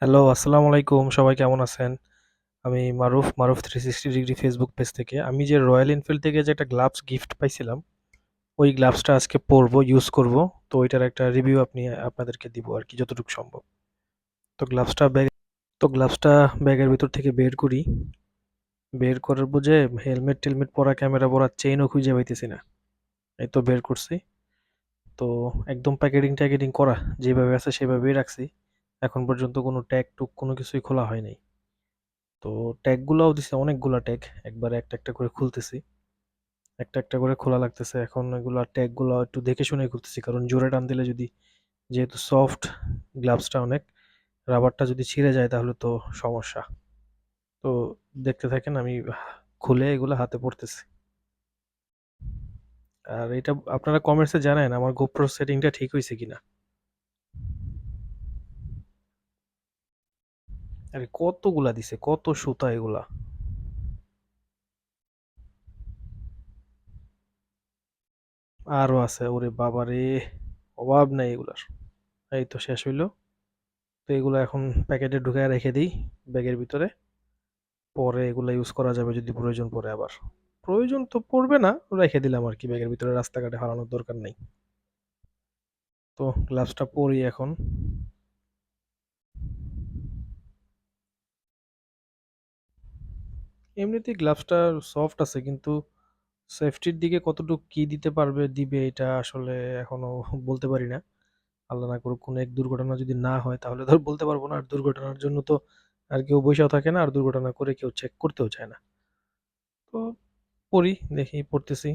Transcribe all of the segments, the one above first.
Hello, আসসালামু আলাইকুম। সবাই কেমন আছেন? আমি মারুফ 360 ডিগ্রি ফেসবুক পেজ থেকে। আমি যে রয়্যাল এনফিল্ড থেকে যে একটা গ্লাভস গিফট পাইছিলাম, ওই গ্লাভসটা আজকে পরবো, ইউজ করব। তো ওইটার একটা রিভিউ আপনাদেরকে দিব আরকি যতটুকু সম্ভব। তো গ্লাভসটা ব্যাগ তো গ্লাভসটা ব্যাগের ভিতর থেকে বের করি। বের করার পর যে হেলমেট-টেলমেট পরা, ক্যামেরা পরা, চেইনও খুঁজে পাইতেছি না। এই তো বের করছি। তো একদম প্যাকেটিং-ট্যাকেটিং করা। যেভাবে আছে সেভাবেই রাখছি। এখন পর্যন্ত কোনো ট্যাগ-টুগ কোনো কিছুই খোলা হয় নাই। তো ট্যাগগুলাও দিছে, অনেকগুলা ট্যাগ একবারে একটা একটা করে খুলতেছি, একটা একটা করে খোলা লাগতেছে। এখন এগুলা ট্যাগগুলো একটু দেখে শুনে খুলতেছি, কারণ জোরে টান দিলে যদি, যেহেতু সফট গ্লাভসটা অনেক, রাবারটা যদি ছিঁড়ে যায় তাহলে তো সমস্যা। তো দেখতে থাকেন, আমি খুলে এগুলো হাতে পড়তেছি। আর এটা আপনারা কমেন্টসে জানান আমার গোপ্রো সেটিংটা ঠিক হয়েছে কিনা। আরে কতগুলা দিছে, কত সুতা এগুলা! আরো আছে, ওরে বাবারে, অভাব নাই এগুলার। এই তো শেষ হইলো। তো এগুলো এখন প্যাকেটে ঢুকায় রেখে দিই ব্যাগের ভিতরে। পরে এগুলো ইউজ করা যাবে যদি প্রয়োজন পড়ে আবার। প্রয়োজন তো পড়বে না, রেখে দিলাম আর কি ব্যাগের ভিতরে, রাস্তাঘাটে হারানোর দরকার নেই। তো গ্লাভসটা পরি এখন। এমনিতেই গ্লাভসটা সফট আছে, কিন্তু সেফটির দিকে কতটুকু কি দিতে পারবে দিবে এটা আসলে এখনো বলতে পারি না। আল্লাহ না করুক কোনো এক দুর্ঘটনা যদি না হয় তাহলে তো আর বলতে পারবো না। আর দুর্ঘটনার জন্য তো আর কেউ বইসাও থাকে না, আর দুর্ঘটনা করে কেউ চেক করতেও চায় না। তো পড়ি, দেখি পড়তেছি।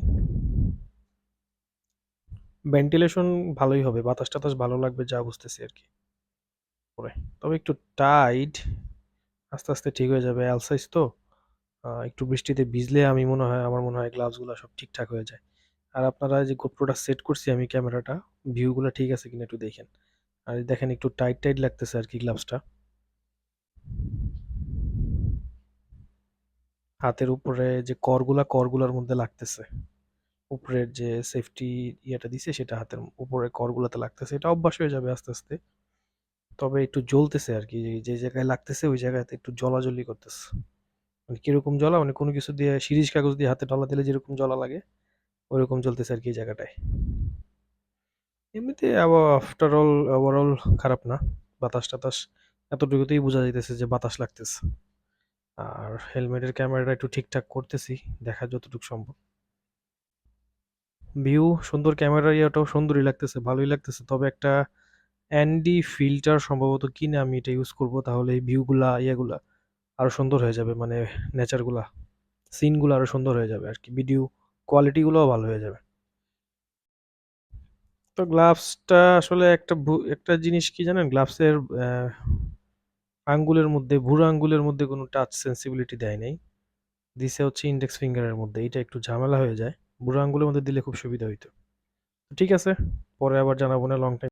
ভেন্টিলেশন ভালোই হবে, বাতাস টাতাস ভালো লাগবে যা বুঝতেছি আর কি পরে। তবে একটু টাইট, আস্তে আস্তে ঠিক হয়ে যাবে, এল সাইজ তো। একটু বৃষ্টিতে ভিজলে আমার মনে হয় গ্লাভস গুলো সব ঠিকঠাক হয়ে যায়। আর আপনারা যে গোপ্রোটা সেট করছি আমি, ক্যামেরাটা ভিউ গুলো ঠিক আছে কিনা একটু দেখেন। আর এই দেখেন একটু টাইট টাইট লাগতেছে আর কি গ্লাভসটা। হাতের উপরে যে করগুলার মধ্যে লাগতেছে, উপরের যে সেফটি ইয়েটা দিছে সেটা হাতের উপরে করগুলাতে লাগতেছে, এটা অভ্যাস হয়ে যাবে আস্তে আস্তে। তবে একটু জ্বলতেছে আর কি, যে যে জায়গায় লাগতেছে ওই জায়গাতে একটু জ্বলাজ্বলি করতেছে। মানে কিরকম জ্বলা, মানে কোনো কিছু দিয়ে, সিরিজ কাগজ দিয়ে হাতে ঢলা দিলে যেরকম জ্বলা লাগে ওইরকম জ্বলতেছে আর কি এই জায়গাটায়। এমনিতে আফটার অল ওভারঅল খারাপ না। বাতাস টাতাস এতটুকুতেই বোঝা যাইতেছে যে বাতাস লাগতেছে। আর হেলমেটের ক্যামেরাটা একটু ঠিকঠাক করতেছি, দেখা যতটুকু সম্ভব। ভিউ সুন্দর, ক্যামেরার ইয়েটাও সুন্দরই লাগতেছে, ভালোই লাগতেছে। তবে একটা অ্যান্ডি ফিল্টার সম্ভবত কিনে আমি এটা ইউজ করব, তাহলে এই ভিউগুলা ইয়েগুলা আরো সুন্দর হয়ে যাবে, মানে নেচারগুলা, সিনগুলো আরো সুন্দর হয়ে যাবে আর কি, ভিডিও কোয়ালিটিগুলোও ভালো হয়ে যাবে। তো গ্লাভসটা আসলে একটা জিনিস কি জানেন, গ্লাভসের আঙ্গুলের মধ্যে, বুড়ো আঙ্গুলের মধ্যে কোনো টাচ সেন্সিবিলিটি দেয় নাই, দিছে হচ্ছে ইন্ডেক্স ফিঙ্গারের মধ্যে। এটা একটু ঝামেলা হয়ে যায়, বুড়ো আঙ্গুলের মধ্যে দিলে খুব সুবিধা হইতো। ঠিক আছে, পরে আবার জানাবো না লং টাইম।